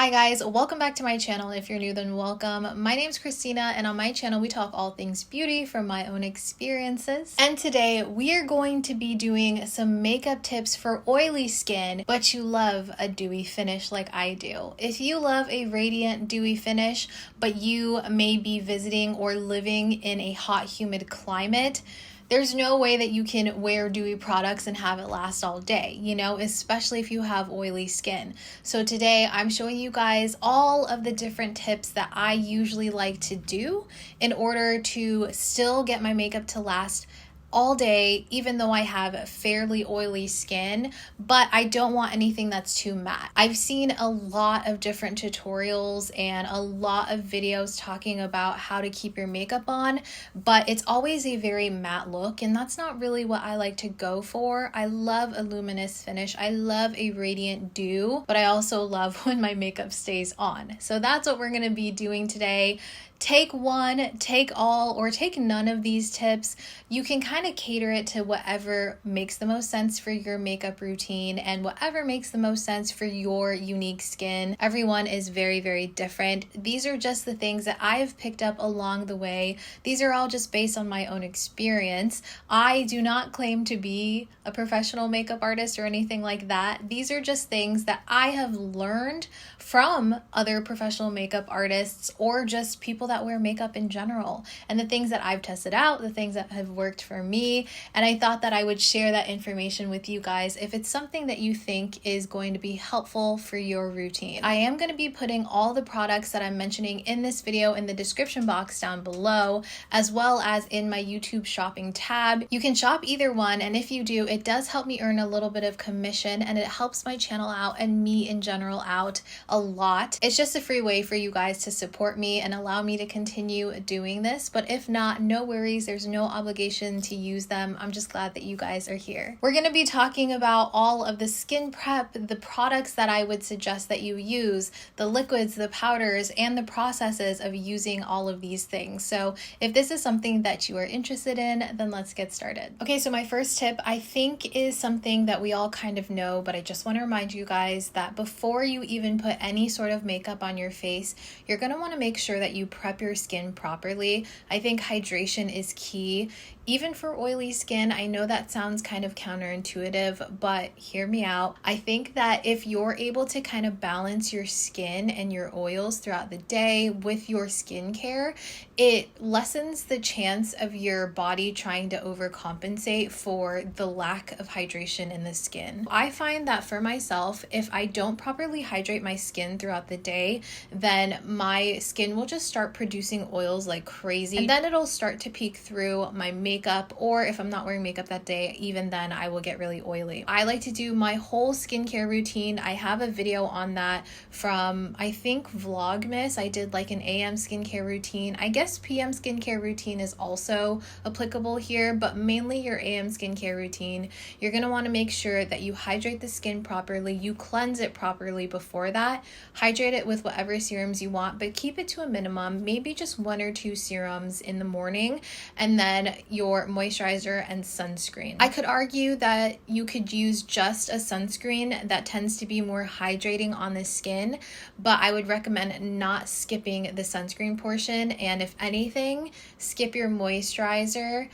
Hi guys, welcome back to my channel. If you're new, then welcome. My name's Christina, and on my channel we talk all things beauty from my own experiences. And today we are going to be doing some makeup tips for oily skin, but you love a dewy finish like I do. If you love a radiant dewy finish, but you may be visiting or living in a hot, humid climate, there's no way that you can wear dewy products and have it last all day, you know, especially if you have oily skin. So today I'm showing you guys all of the different tips that I usually like to do in order to still get my makeup to last all day, even though I have fairly oily skin, but I don't want anything that's too matte. I've seen a lot of different tutorials and a lot of videos talking about how to keep your makeup on, but it's always a very matte look, and that's not really what I like to go for. I love a luminous finish. I love a radiant dew, but I also love when my makeup stays on. So that's what we're gonna be doing today. Take one, take all, or take none of these tips. You can kind of cater it to whatever makes the most sense for your makeup routine and whatever makes the most sense for your unique skin. Everyone is very, very different. These are just the things that I have picked up along the way. These are all just based on my own experience. I do not claim to be a professional makeup artist or anything like that. These are just things that I have learned from other professional makeup artists or just people that wear makeup in general, and the things that I've tested out, the things that have worked for me, and I thought that I would share that information with you guys if it's something that you think is going to be helpful for your routine. I am going to be putting all the products that I'm mentioning in this video in the description box down below, as well as in my YouTube shopping tab. You can shop either one, and if you do, it does help me earn a little bit of commission, and it helps my channel out and me in general out a lot. It's just a free way for you guys to support me and allow me to continue doing this, but if not, no worries. There's no obligation to use them. I'm just glad that you guys are here. We're going to be talking about all of the skin prep, the products that I would suggest that you use, the liquids, the powders, and the processes of using all of these things. So if this is something that you are interested in, then let's get started. Okay, so my first tip I think is something that we all kind of know, but I just want to remind you guys that before you even put any sort of makeup on your face, you're going to want to make sure that you prep your skin properly. I think hydration is key. Even for oily skin, I know that sounds kind of counterintuitive, but hear me out. I think that if you're able to kind of balance your skin and your oils throughout the day with your skincare, it lessens the chance of your body trying to overcompensate for the lack of hydration in the skin. I find that for myself, if I don't properly hydrate my skin throughout the day, then my skin will just start producing oils like crazy, and then it'll start to peek through my makeup, or if I'm not wearing makeup that day, even then I will get really oily. I like to do my whole skincare routine. I have a video on that from, I think, Vlogmas. I did like an AM skincare routine. I guess PM skincare routine is also applicable here, but mainly your AM skincare routine. You're going to want to make sure that you hydrate the skin properly, you cleanse it properly before that, hydrate it with whatever serums you want, but keep it to a minimum, maybe just 1 or 2 serums in the morning, and then your moisturizer and sunscreen. I could argue that you could use just a sunscreen that tends to be more hydrating on the skin, but I would recommend not skipping the sunscreen portion, and if anything, skip your moisturizer,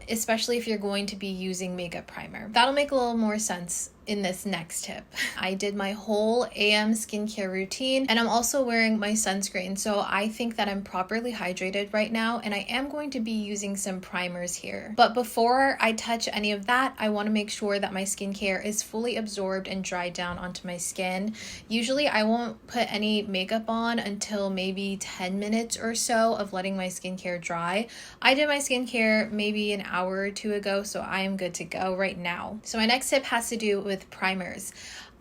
especially if you're going to be using makeup primer. That'll make a little more sense in this next tip. I did my whole AM skincare routine, and I'm also wearing my sunscreen, so I think that I'm properly hydrated right now, and I am going to be using some primers here. But before I touch any of that, I want to make sure that my skincare is fully absorbed and dried down onto my skin. Usually I won't put any makeup on until maybe 10 minutes or so of letting my skincare dry. I did my skincare maybe an hour or 2 ago, so I am good to go right now. So my next tip has to do with primers.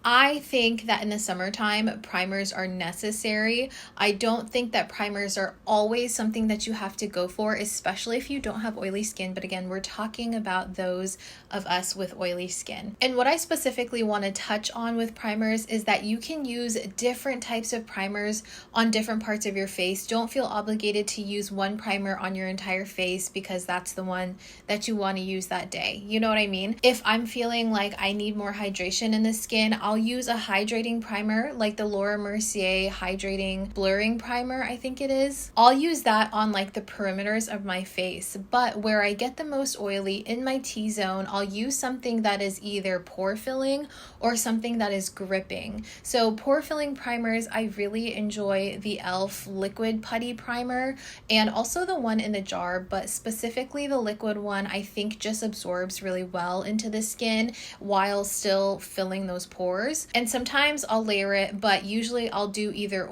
I think that in the summertime, primers are necessary. I don't think that primers are always something that you have to go for, especially if you don't have oily skin. But again, we're talking about those of us with oily skin. And what I specifically want to touch on with primers is that you can use different types of primers on different parts of your face. Don't feel obligated to use one primer on your entire face because that's the one that you want to use that day. You know what I mean? If I'm feeling like I need more hydration in the skin, I'll I'll use a hydrating primer like the Laura Mercier Hydrating Blurring Primer, I think it is. I'll use that on like the perimeters of my face, but where I get the most oily in my T-zone, I'll use something that is either pore filling or something that is gripping. So pore filling primers, I really enjoy the e.l.f. Liquid Putty Primer and also the one in the jar, but specifically the liquid one I think just absorbs really well into the skin while still filling those pores. And sometimes I'll layer it, but usually I'll do either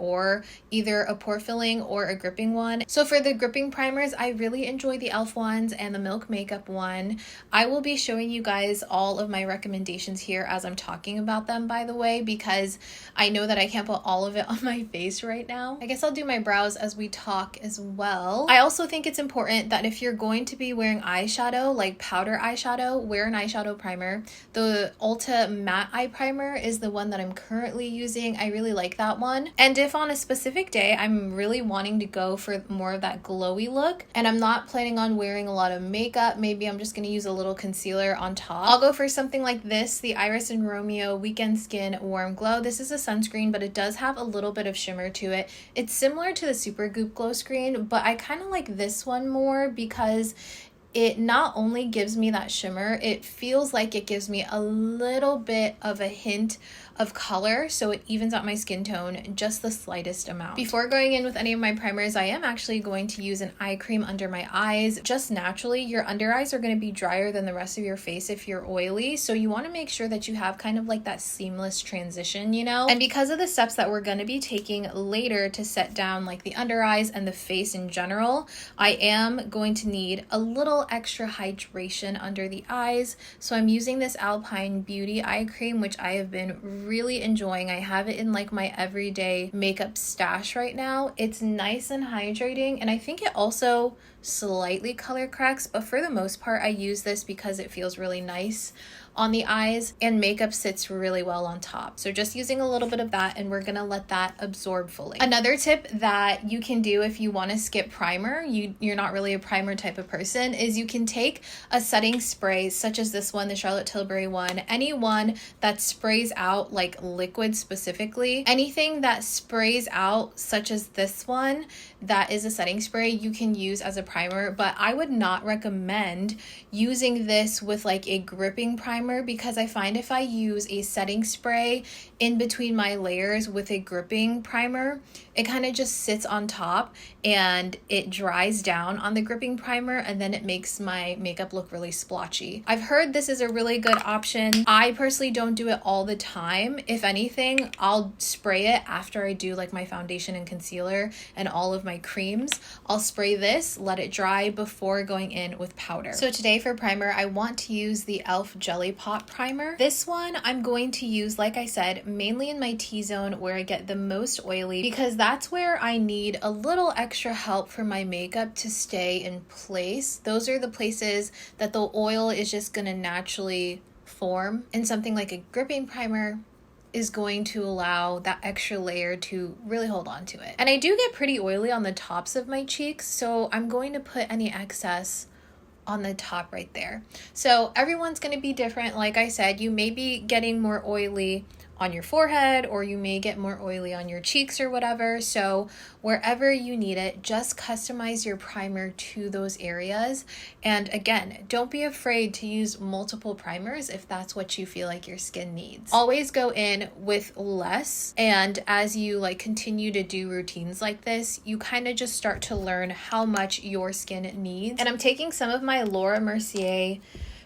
a pore filling or a gripping one. So for the gripping primers, I really enjoy the e.l.f. ones and the Milk Makeup one. I will be showing you guys all of my recommendations here as I'm talking about them, by the way, because I know that I can't put all of it on my face right now. I guess I'll do my brows as we talk as well. I also think it's important that if you're going to be wearing eyeshadow, like powder eyeshadow, wear an eyeshadow primer. The Ulta Matte Eye Primer is the one that I'm currently using. I really like that one. And if on a specific day I'm really wanting to go for more of that glowy look and I'm not planning on wearing a lot of makeup, maybe I'm just going to use a little concealer on top, I'll go for something like this, the Iris and Romeo Weekend Skin Warm Glow. This is a sunscreen, but it does have a little bit of shimmer to it. It's similar to the Super Goop Glow Screen, but I kind of like this one more because it not only gives me that shimmer, it feels like it gives me a little bit of a hint of color, so it evens out my skin tone just the slightest amount. Before going in with any of my primers, I am actually going to use an eye cream under my eyes. Just naturally, your under eyes are going to be drier than the rest of your face if you're oily, so you want to make sure that you have kind of like that seamless transition, you know? And because of the steps that we're going to be taking later to set down like the under eyes and the face in general, I am going to need a little extra hydration under the eyes. So I'm using this Alpine Beauty eye cream, which I have been really enjoying. I have it in like my everyday makeup stash right now. It's nice and hydrating, and I think it also slightly color corrects, but for the most part I use this because it feels really nice on the eyes and makeup sits really well on top. So just using a little bit of that, and we're gonna let that absorb fully. Another tip that you can do if you want to skip primer, you're not really a primer type of person, is you can take a setting spray such as this one, the Charlotte Tilbury one, any one that sprays out like liquid specifically, anything that sprays out such as this one that is a setting spray you can use as a primer, but I would not recommend using this with like a gripping primer because I find if I use a setting spray in between my layers with a gripping primer, it kind of just sits on top and it dries down on the gripping primer, and then it makes my makeup look really splotchy. I've heard this is a really good option. I personally don't do it all the time. If anything, I'll spray it after I do like my foundation and concealer and all of my creams. I'll spray this, let it dry before going in with powder. So today for primer, I want to use the e.l.f. Jelly Pot Primer. This one I'm going to use, like I said, mainly in my T-zone where I get the most oily, because that's where I need a little extra help for my makeup to stay in place. Those are the places that the oil is just gonna naturally form, and something like a gripping primer is going to allow that extra layer to really hold on to it. And I do get pretty oily on the tops of my cheeks, so I'm going to put any excess on the top right there. So everyone's going to be different. Like I said, you may be getting more oily on your forehead, or you may get more oily on your cheeks or whatever. So wherever you need it, just customize your primer to those areas. And again, don't be afraid to use multiple primers if that's what you feel like your skin needs. Always go in with less, and as you like continue to do routines like this, you kind of just start to learn how much your skin needs. And I'm taking some of my Laura Mercier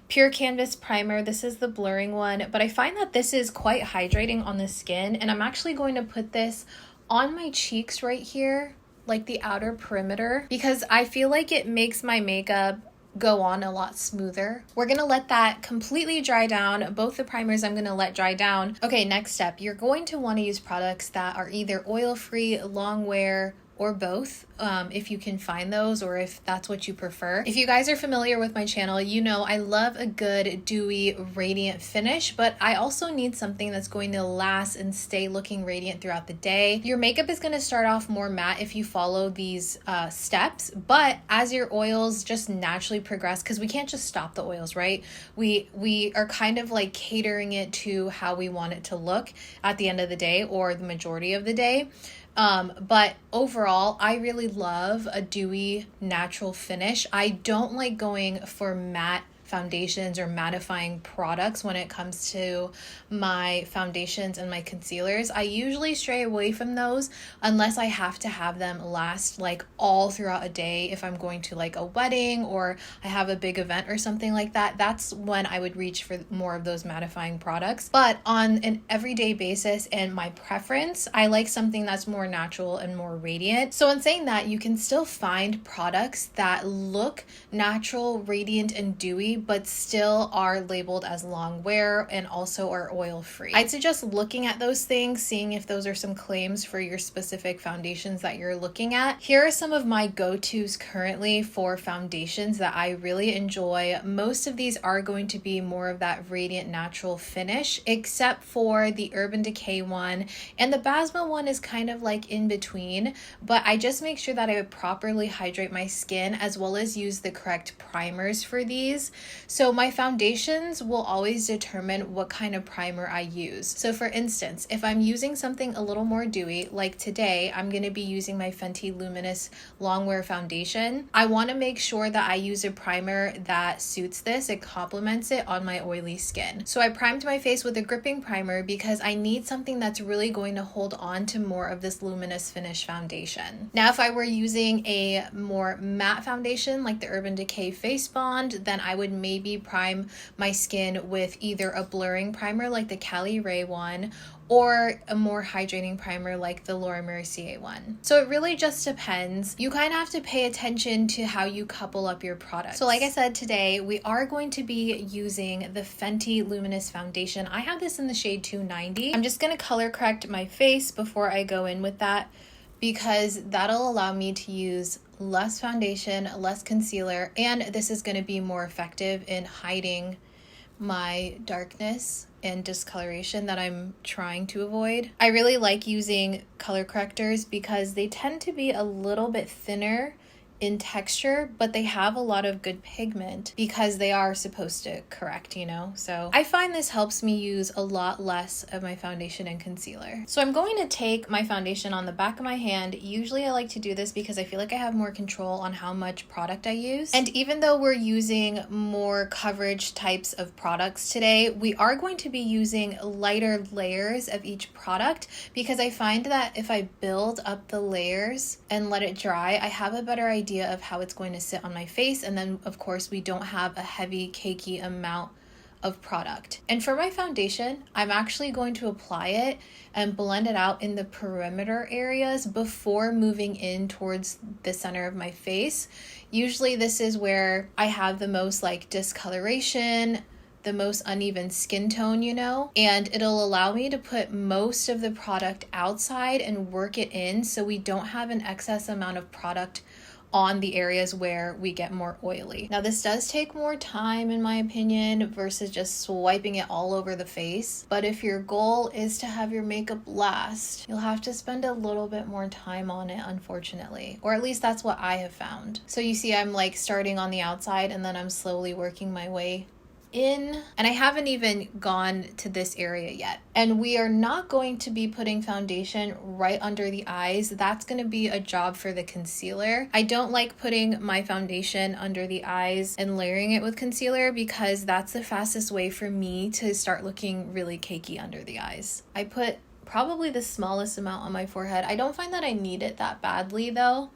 Pure Canvas Primer. This is the blurring one, but I find that this is quite hydrating on the skin, and I'm actually going to put this on my cheeks right here, like the outer perimeter, because I feel like it makes my makeup go on a lot smoother. We're gonna let that completely dry down. Both the primers I'm gonna let dry down. Okay, next step, you're going to want to use products that are either oil-free, long wear, or both, if you can find those or if that's what you prefer. If you guys are familiar with my channel, you know I love a good dewy radiant finish, but I also need something that's going to last and stay looking radiant throughout the day. Your makeup is going to start off more matte if you follow these steps, but as your oils just naturally progress, because we can't just stop the oils, right? We are kind of like catering it to how we want it to look at the end of the day or the majority of the day. But overall, I really love a dewy natural finish. I don't like going for matte foundations or mattifying products when it comes to my foundations and my concealers. I usually stray away from those unless I have to have them last like all throughout a day. If I'm going to like a wedding or I have a big event or something like that, that's when I would reach for more of those mattifying products. But on an everyday basis and my preference, I like something that's more natural and more radiant. So in saying that, you can still find products that look natural, radiant, and dewy, but still are labeled as long wear and also are oil free. I'd suggest looking at those things, seeing if those are some claims for your specific foundations that you're looking at. Here are some of my go-tos currently for foundations that I really enjoy. Most of these are going to be more of that radiant natural finish, except for the Urban Decay one, and the Basma one is kind of like in between, but I just make sure that I would properly hydrate my skin as well as use the correct primers for these. So my foundations will always determine what kind of primer I use. So for instance, if I'm using something a little more dewy, like today, I'm going to be using my Fenty Luminous Longwear Foundation. I want to make sure that I use a primer that suits this. It complements it on my oily skin. So I primed my face with a gripping primer because I need something that's really going to hold on to more of this luminous finish foundation. Now, if I were using a more matte foundation like the Urban Decay Face Bond, then I would maybe prime my skin with either a blurring primer like the Cali Ray one or a more hydrating primer like the Laura Mercier one. So it really just depends. You kind of have to pay attention to how you couple up your products. So like I said, today we are going to be using the Fenty Luminous Foundation. I have this in the shade 290. I'm just going to color correct my face before I go in with that, because that'll allow me to use less foundation, less concealer, and this is going to be more effective in hiding my darkness and discoloration that I'm trying to avoid. I really like using color correctors because they tend to be a little bit thinner in texture, but they have a lot of good pigment because they are supposed to correct, you know? So I find this helps me use a lot less of my foundation and concealer. So I'm going to take my foundation on the back of my hand. Usually I like to do this because I feel like I have more control on how much product I use. And even though we're using more coverage types of products today, we are going to be using lighter layers of each product because I find that if I build up the layers and let it dry, I have a better idea of how it's going to sit on my face, and then of course we don't have a heavy cakey amount of product. And for my foundation, I'm actually going to apply it and blend it out in the perimeter areas before moving in towards the center of my face. Usually this is where I have the most like discoloration, the most uneven skin tone, you know, and it'll allow me to put most of the product outside and work it in so we don't have an excess amount of product on the areas where we get more oily. Now this does take more time in my opinion versus just swiping it all over the face, but if your goal is to have your makeup last, you'll have to spend a little bit more time on it, unfortunately, or at least that's what I have found. So you see I'm like starting on the outside and then I'm slowly working my way in, and I haven't even gone to this area yet. And we are not going to be putting foundation right under the eyes. That's going to be a job for the concealer. I don't like putting my foundation under the eyes and layering it with concealer because that's the fastest way for me to start looking really cakey under the eyes. I put probably the smallest amount on my forehead. I don't find that I need it that badly though.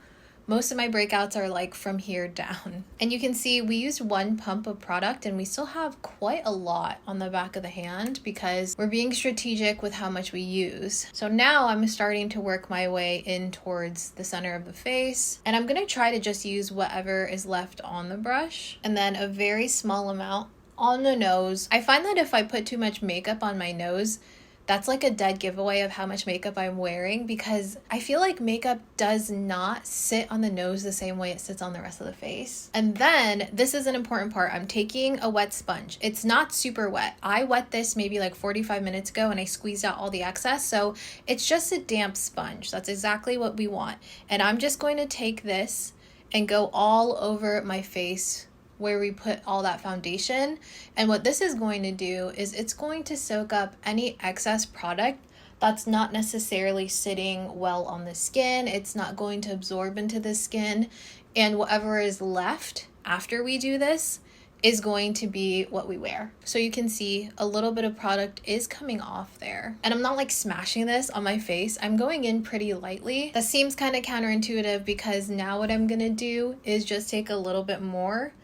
Most of my breakouts are like from here down. And you can see we used one pump of product and we still have quite a lot on the back of the hand because we're being strategic with how much we use. So now I'm starting to work my way in towards the center of the face. And I'm gonna try to just use whatever is left on the brush and then a very small amount on the nose. I find that if I put too much makeup on my nose, that's like a dead giveaway of how much makeup I'm wearing, because I feel like makeup does not sit on the nose the same way it sits on the rest of the face. And then this is an important part. I'm taking a wet sponge. It's not super wet. I wet this maybe like 45 minutes ago and I squeezed out all the excess. So it's just a damp sponge. That's exactly what we want. And I'm just going to take this and go all over my face where we put all that foundation. And what this is going to do is it's going to soak up any excess product that's not necessarily sitting well on the skin. It's not going to absorb into the skin. And whatever is left after we do this is going to be what we wear. So you can see a little bit of product is coming off there. And I'm not like smashing this on my face. I'm going in pretty lightly. That seems kind of counterintuitive, because now what I'm gonna do is just take a little bit more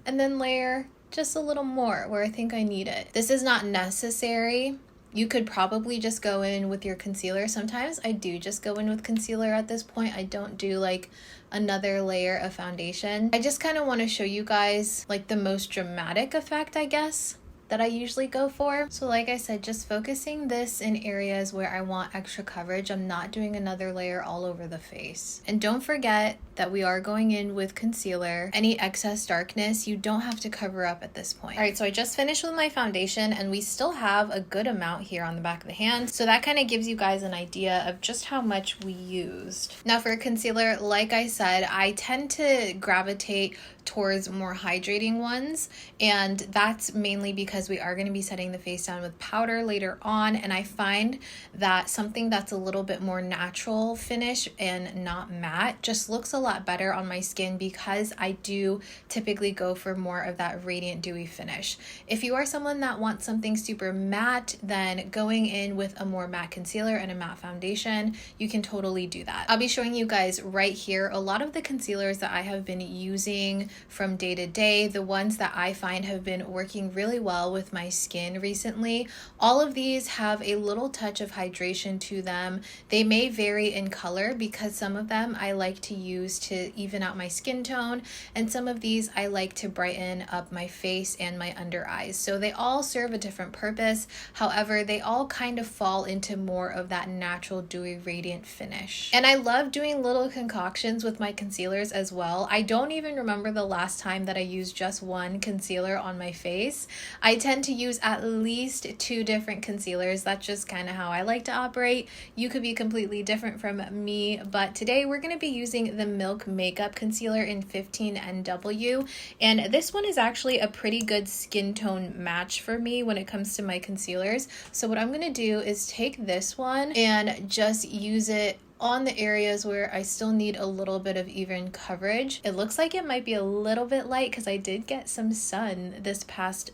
and then layer just a little more where I think I need it. This is not necessary. You could probably just go in with your concealer. Sometimes I do just go in with concealer at this point. I don't do like another layer of foundation. I just kind of want to show you guys like the most dramatic effect, I guess, that I usually go for. So like I said, just focusing this in areas where I want extra coverage. I'm not doing another layer all over the face. And don't forget that we are going in with concealer. Any excess darkness, you don't have to cover up at this point. All right, so I just finished with my foundation and we still have a good amount here on the back of the hand. So that kind of gives you guys an idea of just how much we used. Now for concealer, like I said, I tend to gravitate towards more hydrating ones, and that's mainly because we are going to be setting the face down with powder later on, and I find that something that's a little bit more natural finish and not matte just looks a lot better on my skin, because I do typically go for more of that radiant dewy finish. If you are someone that wants something super matte, then going in with a more matte concealer and a matte foundation, you can totally do that. I'll be showing you guys right here a lot of the concealers that I have been using from day to day, the ones that I find have been working really well with my skin recently. All of these have a little touch of hydration to them. They may vary in color, because some of them I like to use to even out my skin tone, and some of these I like to brighten up my face and my under eyes. So they all serve a different purpose. However, they all kind of fall into more of that natural dewy radiant finish. And I love doing little concoctions with my concealers as well. I don't even remember the last time that I used just one concealer on my face. I tend to use at least 2 different concealers. That's just kind of how I like to operate. You could be completely different from me, but today we're going to be using the Milk Makeup Concealer in 15NW, and this one is actually a pretty good skin tone match for me when it comes to my concealers. So what I'm going to do is take this one and just use it on the areas where I still need a little bit of even coverage. It looks like it might be a little bit light because I did get some sun this past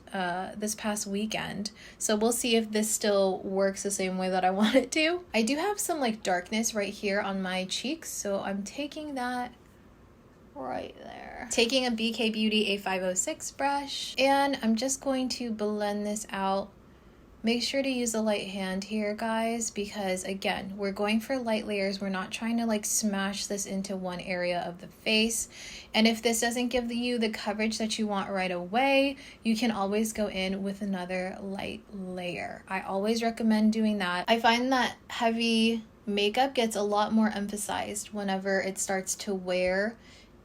weekend. So we'll see if this still works the same way that I want it to. I do have some like darkness right here on my cheeks, so I'm taking that right there. Taking a BK Beauty A506 brush, and I'm just going to blend this out. Make sure to use a light hand here, guys, because again, we're going for light layers. We're not trying to like smash this into one area of the face. And if this doesn't give you the coverage that you want right away, you can always go in with another light layer. I always recommend doing that. I find that heavy makeup gets a lot more emphasized whenever it starts to wear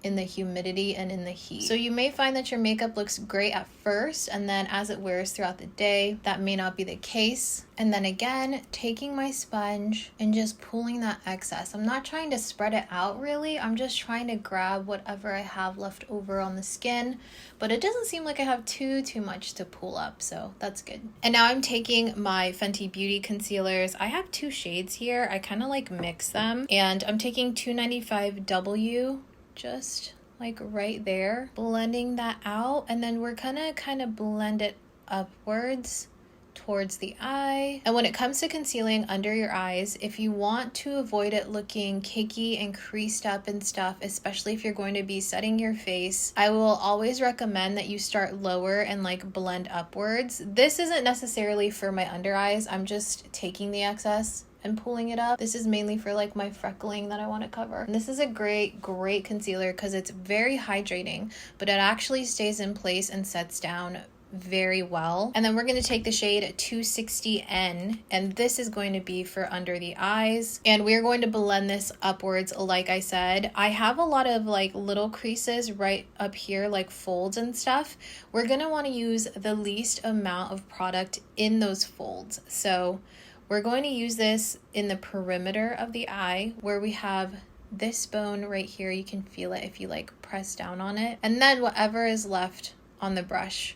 in the humidity and in the heat. So you may find that your makeup looks great at first, and then as it wears throughout the day, that may not be the case. And then again, taking my sponge and just pulling that excess. I'm not trying to spread it out really. I'm just trying to grab whatever I have left over on the skin, but it doesn't seem like I have too much to pull up, so that's good. And now I'm taking my Fenty Beauty concealers. I have 2 shades here. I kind of like mix them, and I'm taking 295W, just like right there, blending that out, and then we're gonna kind of blend it upwards towards the eye. And when it comes to concealing under your eyes, if you want to avoid it looking cakey and creased up and stuff, especially if you're going to be setting your face, I will always recommend that you start lower and like blend upwards. This isn't necessarily for my under eyes. I'm just taking the excess and pulling it up. This is mainly for like my freckling that I want to cover. And this is a great concealer because it's very hydrating, but it actually stays in place and sets down very well. And then we're going to take the shade 260N, and this is going to be for under the eyes. And we're going to blend this upwards. Like I said, I have a lot of like little creases right up here, like folds and stuff. We're going to want to use the least amount of product in those folds. So we're going to use this in the perimeter of the eye where we have this bone right here. You can feel it if you like press down on it. And then whatever is left on the brush,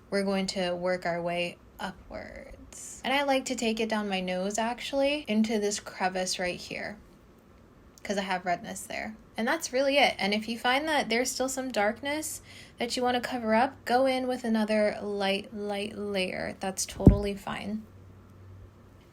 we're going to work our way upwards. And I like to take it down my nose actually into this crevice right here because I have redness there. And that's really it. And if you find that there's still some darkness that you want to cover up, go in with another light layer. That's totally fine.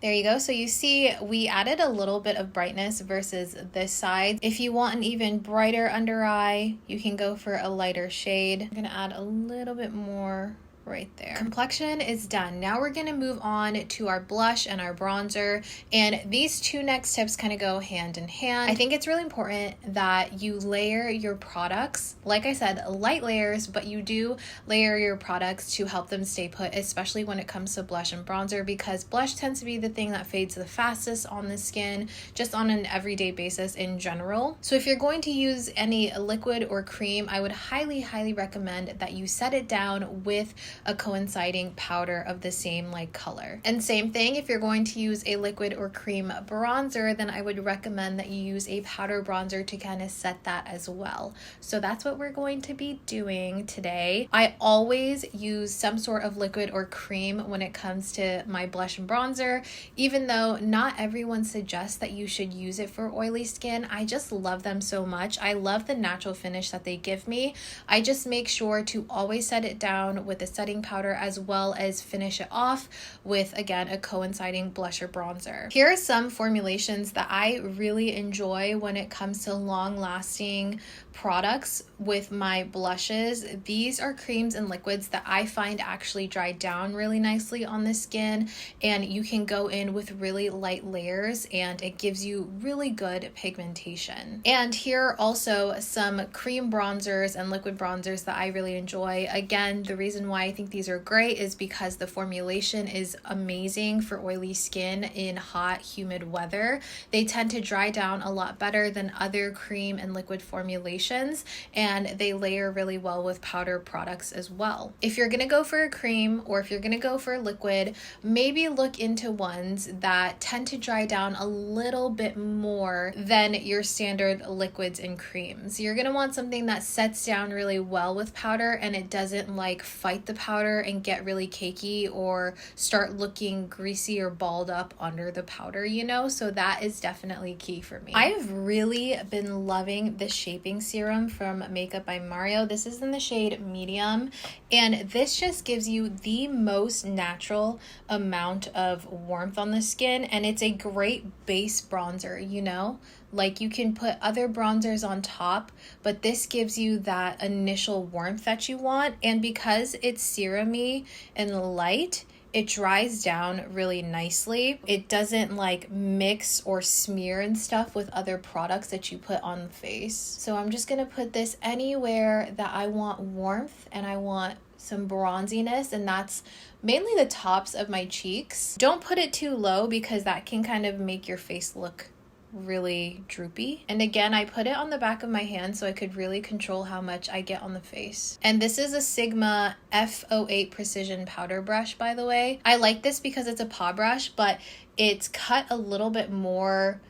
There you go. So you see we added a little bit of brightness versus this side. If you want an even brighter under eye, you can go for a lighter shade. I'm going to add a little bit more right there. Complexion is done. Now we're going to move on to our blush and our bronzer, and these two next tips kind of go hand in hand. I think it's really important that you layer your products. Like I said, light layers, but you do layer your products to help them stay put, especially when it comes to blush and bronzer, because blush tends to be the thing that fades the fastest on the skin, just on an everyday basis in general. So if you're going to use any liquid or cream, I would highly recommend that you set it down with a coinciding powder of the same like color. And same thing, if you're going to use a liquid or cream bronzer, then I would recommend that you use a powder bronzer to kind of set that as well. So that's what we're going to be doing today. I always use some sort of liquid or cream when it comes to my blush and bronzer, even though not everyone suggests that you should use it for oily skin. I just love them so much. I love the natural finish that they give me. I just make sure to always set it down with a setting powder as well as finish it off with, again, a coinciding blush or bronzer. Here are some formulations that I really enjoy when it comes to long-lasting products with my blushes. These are creams and liquids that I find actually dry down really nicely on the skin, and you can go in with really light layers and it gives you really good pigmentation. And here are also some cream bronzers and liquid bronzers that I really enjoy. Again, the reason why I think these are great is because the formulation is amazing for oily skin in hot, humid weather. They tend to dry down a lot better than other cream and liquid formulations, and they layer really well with powder products as well. If you're gonna go for a cream or if you're gonna go for a liquid, maybe look into ones that tend to dry down a little bit more than your standard liquids and creams. You're gonna want something that sets down really well with powder and it doesn't like fight the powder and get really cakey or start looking greasy or balled up under the powder, you know? So that is definitely key for me. I've really been loving the shaping serum from Makeup by Mario. This is in the shade medium, and this just gives you the most natural amount of warmth on the skin, and it's a great base bronzer, you know? Like you can put other bronzers on top, but this gives you that initial warmth that you want, and because it's serum-y and light, it dries down really nicely. It doesn't like mix or smear and stuff with other products that you put on the face. So I'm just gonna put this anywhere that I want warmth and I want some bronziness, and that's mainly the tops of my cheeks. Don't put it too low because that can kind of make your face look really droopy. And again, I put it on the back of my hand so I could really control how much I get on the face. And this is a Sigma F08 precision powder brush, by the way. I like this because it's a paw brush, but it's cut a little bit more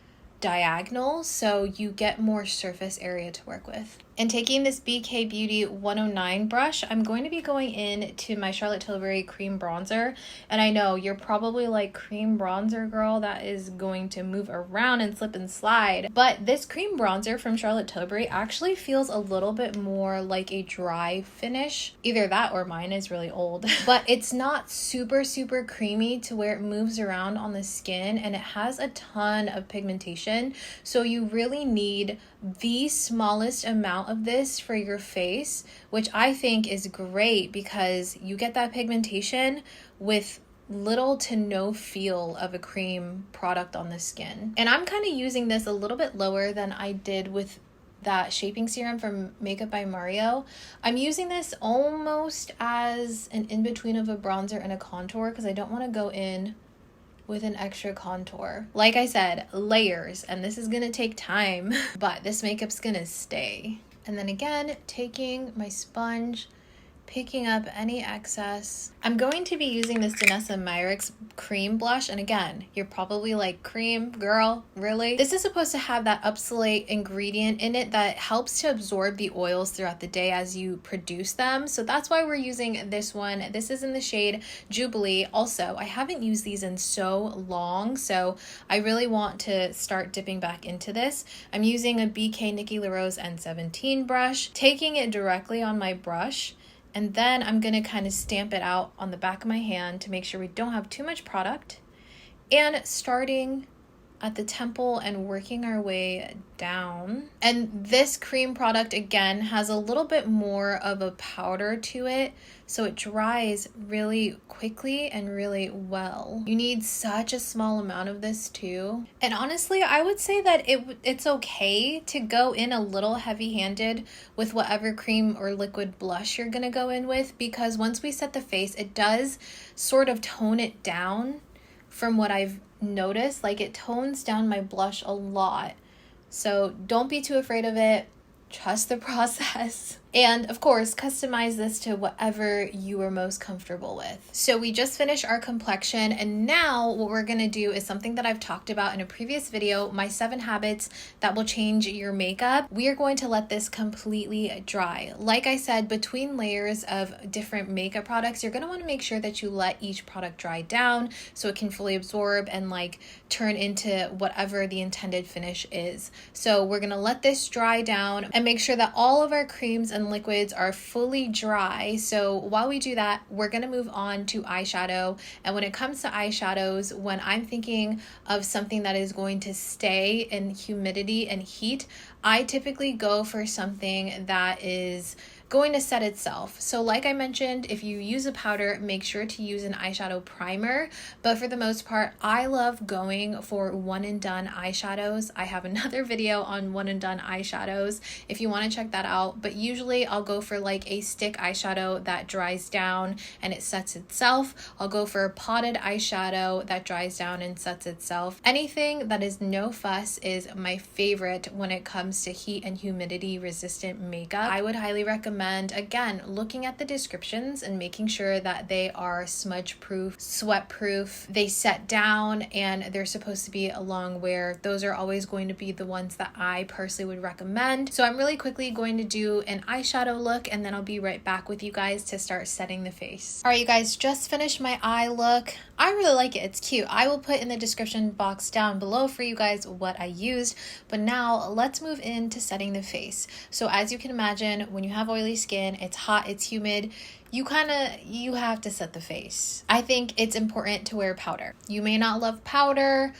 diagonal, so you get more surface area to work with. And taking this BK Beauty 109 brush, I'm going to be going in to my Charlotte Tilbury cream bronzer. And I know you're probably like, cream bronzer, girl, that is going to move around and slip and slide. But this cream bronzer from Charlotte Tilbury actually feels a little bit more like a dry finish. Either that or mine is really old. But it's not super creamy to where it moves around on the skin, and it has a ton of pigmentation. So you really need the smallest amount of this for your face, which I think is great because you get that pigmentation with little to no feel of a cream product on the skin. And I'm kind of using this a little bit lower than I did with that shaping serum from Makeup by Mario. I'm using this almost as an in-between of a bronzer and a contour because I don't want to go in with an extra contour. Like I said, layers, and this is gonna take time, but this makeup's gonna stay. And then again, taking my sponge, picking up any excess. I'm going to be using this Danessa Myricks cream blush, and again, you're probably like, cream, girl, really? This is supposed to have that upsolate ingredient in it that helps to absorb the oils throughout the day as you produce them. So that's why we're using this one. This is in the shade Jubilee. Also, I haven't used these in so long, so I really want to start dipping back into this. I'm using a BK Nikki LaRose N17 brush, taking it directly on my brush, and then I'm gonna kind of stamp it out on the back of my hand to make sure we don't have too much product. And starting at the temple and working our way down. And this cream product, again, has a little bit more of a powder to it, so it dries really quickly and really well. You need such a small amount of this too. And honestly, I would say that it's okay to go in a little heavy-handed with whatever cream or liquid blush you're gonna go in with, because once we set the face, it does sort of tone it down. From what I've noticed, like, it tones down my blush a lot. So don't be too afraid of it. Trust the process. And of course, customize this to whatever you are most comfortable with. So we just finished our complexion, and now what we're gonna do is something that I've talked about in a previous video, my 7 habits that will change your makeup. We are going to let this completely dry. Like I said, between layers of different makeup products, you're gonna wanna make sure that you let each product dry down so it can fully absorb and like turn into whatever the intended finish is. So we're gonna let this dry down and make sure that all of our creams and liquids are fully dry. So while we do that, we're going to move on to eyeshadow. And when it comes to eyeshadows, when I'm thinking of something that is going to stay in humidity and heat, I typically go for something that is going to set itself. So like I mentioned, if you use a powder, make sure to use an eyeshadow primer. But for the most part, I love going for one and done eyeshadows. I have another video on one and done eyeshadows if you want to check that out. But usually I'll go for like a stick eyeshadow that dries down and it sets itself. I'll go for a potted eyeshadow that dries down and sets itself. Anything that is no fuss is my favorite when it comes to heat and humidity resistant makeup. I would highly recommend, again, looking at the descriptions and making sure that they are smudge proof, sweat proof, they set down, and they're supposed to be a long wear. Those are always going to be the ones that I personally would recommend. So I'm really quickly going to do an eyeshadow look, and then I'll be right back with you guys to start setting the face. All right, you guys, just finished my eye look. I really like it. It's cute. I will put in the description box down below for you guys what I used. But now let's move into setting the face. So as you can imagine, when you have oily skin, it's hot, it's humid, you have to set the face. I think it's important to wear powder. You may not love powder.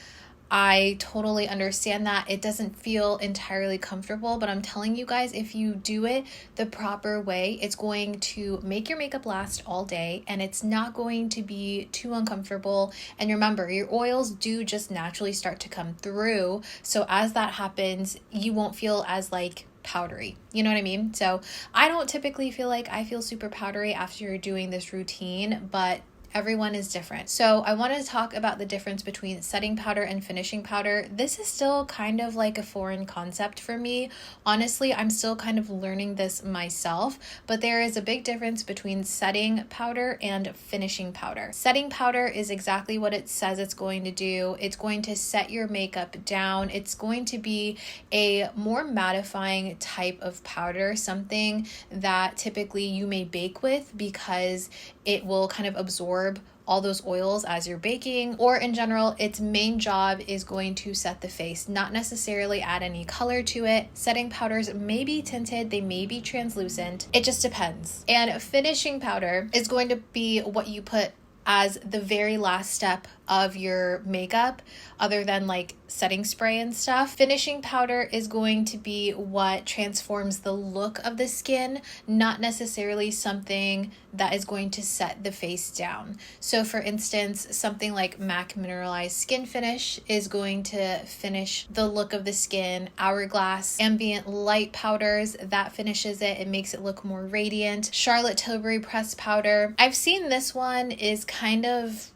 I totally understand that. It doesn't feel entirely comfortable, but I'm telling you guys, if you do it the proper way, it's going to make your makeup last all day, and it's not going to be too uncomfortable. And remember, your oils do just naturally start to come through. So as that happens, you won't feel as like powdery. You know what I mean? So I don't typically feel like I feel super powdery after you're doing this routine, but everyone is different. So I want to talk about the difference between setting powder and finishing powder. This is still kind of like a foreign concept for me. Honestly, I'm still kind of learning this myself, but there is a big difference between setting powder and finishing powder. Setting powder is exactly what it says it's going to do. It's going to set your makeup down. It's going to be a more mattifying type of powder, something that typically you may bake with because it will kind of absorb all those oils as you're baking, or in general, its main job is going to set the face, not necessarily add any color to it. Setting powders may be tinted, they may be translucent, it just depends. And finishing powder is going to be what you put as the very last step of your makeup other than like setting spray and stuff. Finishing powder is going to be what transforms the look of the skin, not necessarily something that is going to set the face down. So for instance, something like MAC Mineralized Skin Finish is going to finish the look of the skin. Hourglass Ambient Light Powders, that finishes it. It makes it look more radiant. Charlotte Tilbury Pressed Powder. I've seen this one is kind of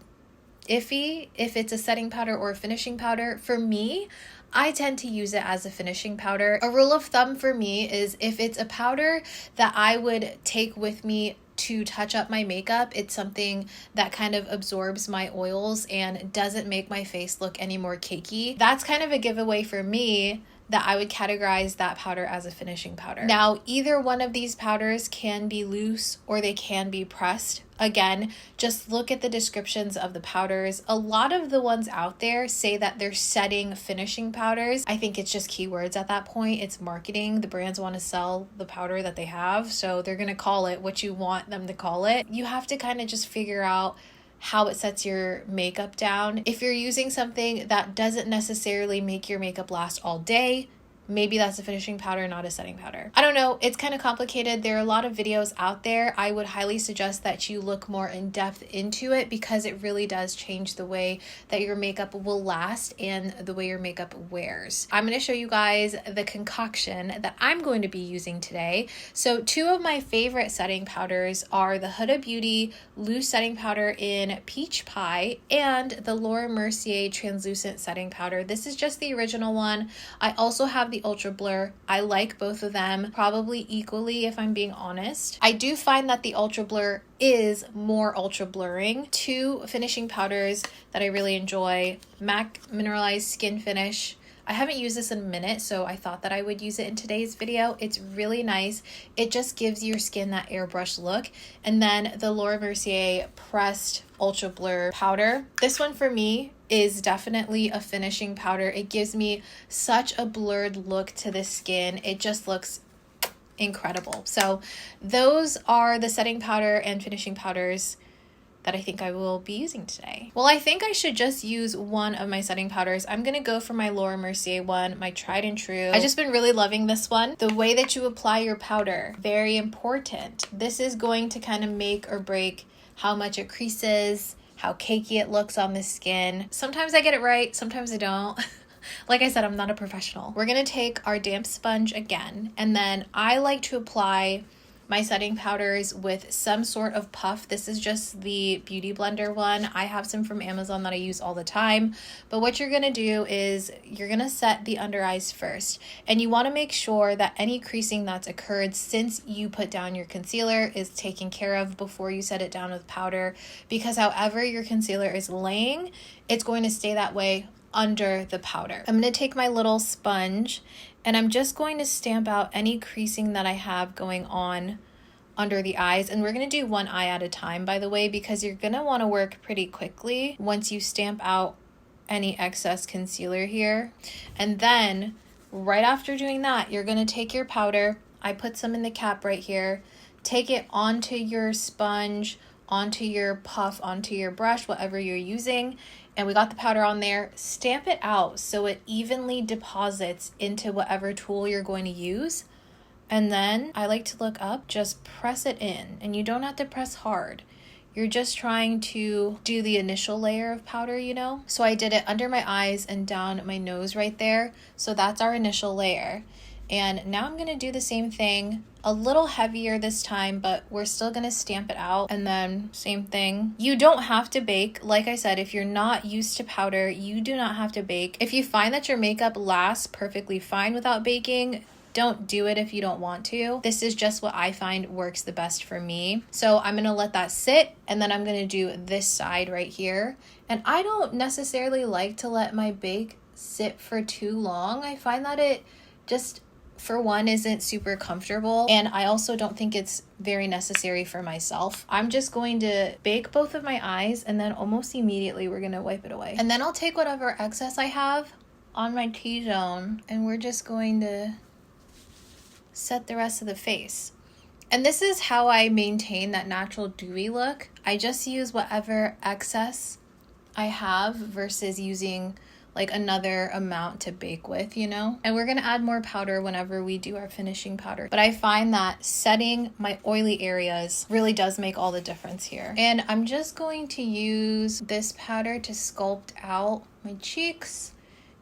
iffy if it's a setting powder or a finishing powder. For me, I tend to use it as a finishing powder. A rule of thumb for me is if it's a powder that I would take with me to touch up my makeup, it's something that kind of absorbs my oils and doesn't make my face look any more cakey. That's kind of a giveaway for me that I would categorize that powder as a finishing powder. Now, either one of these powders can be loose or they can be pressed. Again, just look at the descriptions of the powders. A lot of the ones out there say that they're setting finishing powders. I think it's just keywords at that point. It's marketing. The brands want to sell the powder that they have, so they're going to call it what you want them to call it. You have to kind of just figure out how it sets your makeup down. If you're using something that doesn't necessarily make your makeup last all day, maybe that's a finishing powder, not a setting powder. I don't know. It's kind of complicated. There are a lot of videos out there. I would highly suggest that you look more in depth into it because it really does change the way that your makeup will last and the way your makeup wears. I'm going to show you guys the concoction that I'm going to be using today. So two of my favorite setting powders are the Huda Beauty Loose Setting Powder in Peach Pie and the Laura Mercier Translucent Setting Powder. This is just the original one. I also have the Ultra Blur. I like both of them probably equally if I'm being honest. I do find that the Ultra Blur is more ultra blurring. Two finishing powders that I really enjoy. MAC Mineralized Skin Finish. I haven't used this in a minute, so I thought that I would use it in today's video. It's really nice. It just gives your skin that airbrush look. And then the Laura Mercier Pressed Ultra Blur Powder. This one for me is definitely a finishing powder. It gives me such a blurred look to the skin. It just looks incredible. So those are the setting powder and finishing powders that I think I will be using today. Well, I think I should just use one of my setting powders. I'm gonna go for my Laura Mercier one, my tried and true. I've just been really loving this one. The way that you apply your powder, very important. This is going to kind of make or break how much it creases, how cakey it looks on the skin. Sometimes I get it right, sometimes I don't. Like I said, I'm not a professional. We're gonna take our damp sponge again, and then I like to apply my setting powders with some sort of puff. This is just the Beauty Blender one. I have some from Amazon that I use all the time. But what you're gonna do is you're gonna set the under eyes first. And you wanna make sure that any creasing that's occurred since you put down your concealer is taken care of before you set it down with powder. Because however your concealer is laying, it's going to stay that way under the powder. I'm gonna take my little sponge and I'm just going to stamp out any creasing that I have going on under the eyes. And we're gonna do one eye at a time, by the way, because you're gonna wanna work pretty quickly once you stamp out any excess concealer here. And then right after doing that, you're gonna take your powder. I put some in the cap right here. Take it onto your sponge, onto your puff, onto your brush, whatever you're using. And we got the powder on there. Stamp it out so it evenly deposits into whatever tool you're going to use. And then I like to look up, just press it in. And you don't have to press hard. You're just trying to do the initial layer of powder, you know? So I did it under my eyes and down my nose right there. So that's our initial layer. And now I'm gonna do the same thing, a little heavier this time, but we're still gonna stamp it out. And then same thing. You don't have to bake. Like I said, if you're not used to powder, you do not have to bake. If you find that your makeup lasts perfectly fine without baking, don't do it if you don't want to. This is just what I find works the best for me. So I'm gonna let that sit, and then I'm gonna do this side right here. And I don't necessarily like to let my bake sit for too long. I find that it just, for one, isn't super comfortable, and I also don't think it's very necessary for myself. I'm just going to bake both of my eyes, and then almost immediately we're gonna wipe it away. And then I'll take whatever excess I have on my T-zone, and we're just going to set the rest of the face. And this is how I maintain that natural dewy look. I just use whatever excess I have versus using like another amount to bake with, you know? And we're gonna add more powder whenever we do our finishing powder. But I find that setting my oily areas really does make all the difference here. And I'm just going to use this powder to sculpt out my cheeks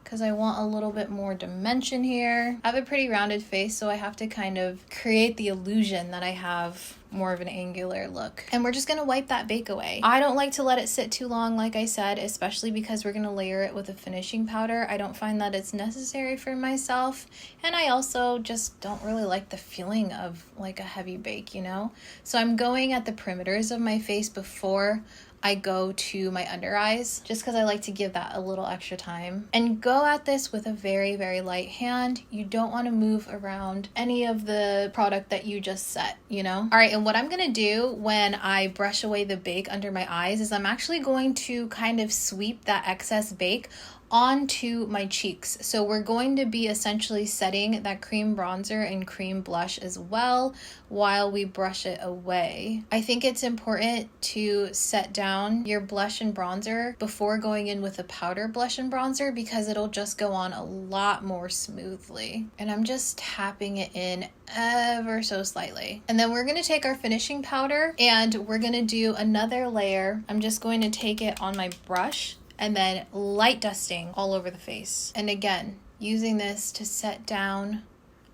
because I want a little bit more dimension here. I have a pretty rounded face, so I have to kind of create the illusion that I have more of an angular look. And we're just gonna wipe that bake away. I don't like to let it sit too long, like I said, especially because we're gonna layer it with a finishing powder. I don't find that it's necessary for myself. And I also just don't really like the feeling of like a heavy bake, you know? So I'm going at the perimeters of my face before I go to my under eyes, just because I like to give that a little extra time. And go at this with a very, very light hand. You don't want to move around any of the product that you just set, you know? All right, and what I'm gonna do when I brush away the bake under my eyes is I'm actually going to kind of sweep that excess bake onto my cheeks. So we're going to be essentially setting that cream bronzer and cream blush as well while we brush it away. I think it's important to set down your blush and bronzer before going in with a powder blush and bronzer because it'll just go on a lot more smoothly. And I'm just tapping it in ever so slightly. And then we're going to take our finishing powder and we're going to do another layer. I'm just going to take it on my brush and then light dusting all over the face. And again, using this to set down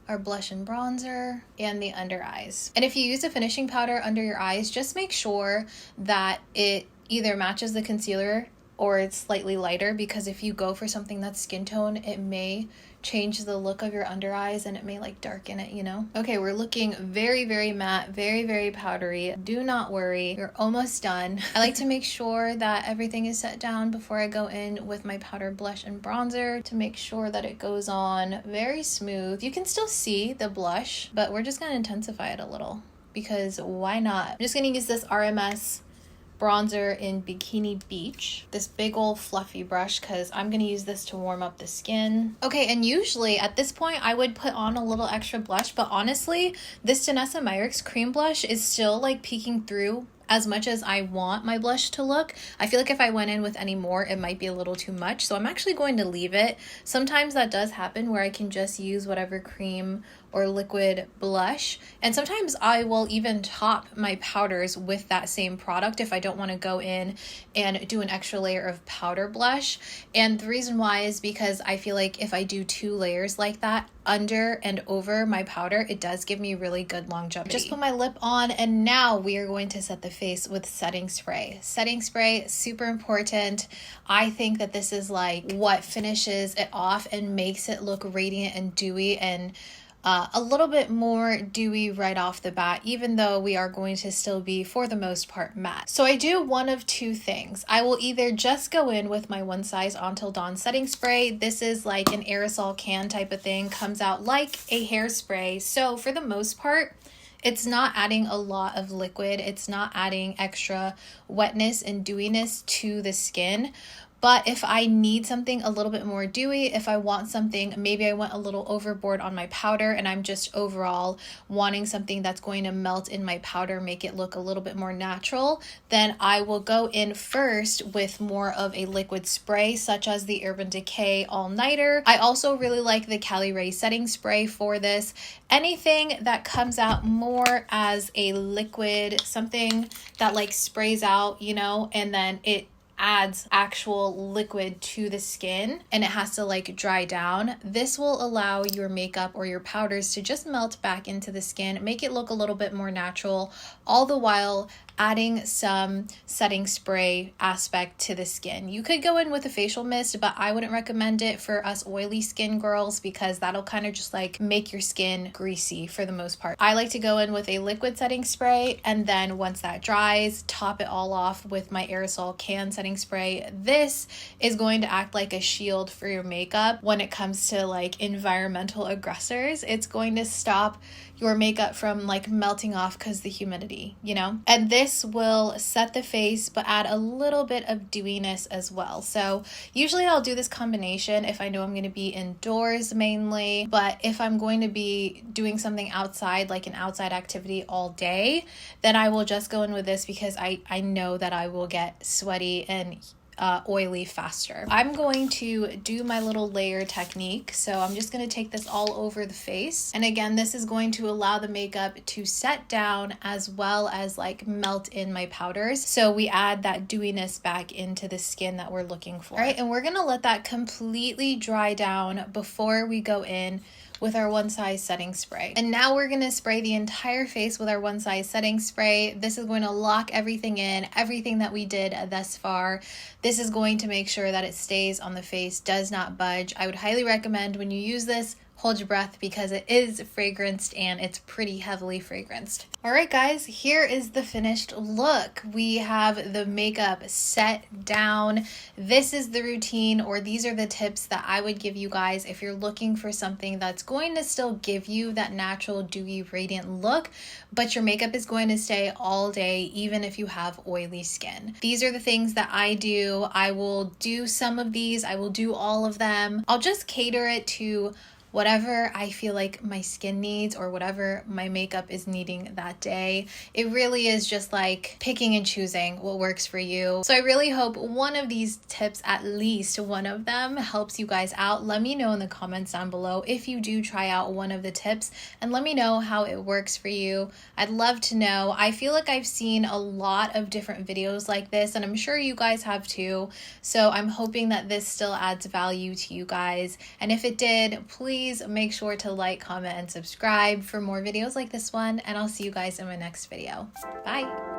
our blush and bronzer and the under eyes. And if you use a finishing powder under your eyes, just make sure that it either matches the concealer or it's slightly lighter, because if you go for something that's skin tone, it may change the look of your under eyes and it may like darken it, you know? Okay, we're looking very, very matte, very, very powdery. Do not worry, you're almost done. I like to make sure that everything is set down before I go in with my powder blush and bronzer to make sure that it goes on very smooth. You can still see the blush, but we're just gonna intensify it a little because why not? I'm just gonna use this RMS bronzer in Bikini Beach, this big old fluffy brush, because I'm going to use this to warm up the skin. Okay, and usually at this point I would put on a little extra blush, but honestly this Danessa Myricks cream blush is still like peeking through as much as I want my blush to look. I feel like if I went in with any more, it might be a little too much. So I'm actually going to leave it. Sometimes that does happen where I can just use whatever cream or liquid blush. And sometimes I will even top my powders with that same product if I don't want to go in and do an extra layer of powder blush. And the reason why is because I feel like if I do 2 layers like that under and over my powder, it does give me really good longevity. Just put my lip on, and now we are going to set the face with setting spray. Setting spray, super important. I think that this is like what finishes it off and makes it look radiant and dewy and a little bit more dewy right off the bat, even though we are going to still be, for the most part, matte. So I do one of 2 things. I will either just go in with my One Size Until Dawn setting spray. This is like an aerosol can type of thing, comes out like a hairspray. So for the most part, it's not adding a lot of liquid. It's not adding extra wetness and dewiness to the skin. But if I need something a little bit more dewy, if I want something, maybe I went a little overboard on my powder and I'm just overall wanting something that's going to melt in my powder, make it look a little bit more natural, then I will go in first with more of a liquid spray, such as the Urban Decay All Nighter. I also really like the Cali Ray setting spray for this. Anything that comes out more as a liquid, something that like sprays out, you know, and then it adds actual liquid to the skin and it has to like dry down. This will allow your makeup or your powders to just melt back into the skin, make it look a little bit more natural, all the while adding some setting spray aspect to the skin. You could go in with a facial mist, but I wouldn't recommend it for us oily skin girls because that'll kind of just like make your skin greasy for the most part. I like to go in with a liquid setting spray, and then once that dries, top it all off with my aerosol can setting spray. This is going to act like a shield for your makeup when it comes to like environmental aggressors. It's going to stop your makeup from like melting off because the humidity, you know? And this will set the face but add a little bit of dewiness as well. So usually I'll do this combination if I know I'm going to be indoors mainly, but if I'm going to be doing something outside, like an outside activity all day, then I will just go in with this because I know that I will get sweaty and oily faster. I'm going to do my little layer technique. So I'm just going to take this all over the face. And again, this is going to allow the makeup to set down as well as like melt in my powders. So we add that dewiness back into the skin that we're looking for. All right, and we're going to let that completely dry down before we go in with our One Size setting spray. And now we're gonna spray the entire face with our One Size setting spray. This is going to lock everything in, everything that we did thus far. This is going to make sure that it stays on the face, does not budge. I would highly recommend when you use this, hold your breath because it is fragranced and it's pretty heavily fragranced. All right, guys, here is the finished look. We have the makeup set down. This is the routine, or these are the tips that I would give you guys if you're looking for something that's going to still give you that natural, dewy, radiant look, but your makeup is going to stay all day, even if you have oily skin. These are the things that I do. I will do some of these. I will do all of them. I'll just cater it to whatever I feel like my skin needs or whatever my makeup is needing that day. It really is just like picking and choosing what works for you. So I really hope one of these tips, at least one of them, helps you guys out. Let me know in the comments down below if you do try out one of the tips and let me know how it works for you. I'd love to know. I feel like I've seen a lot of different videos like this and I'm sure you guys have too. So I'm hoping that this still adds value to you guys. And if it did, please make sure to like, comment, and subscribe for more videos like this one, and I'll see you guys in my next video. Bye!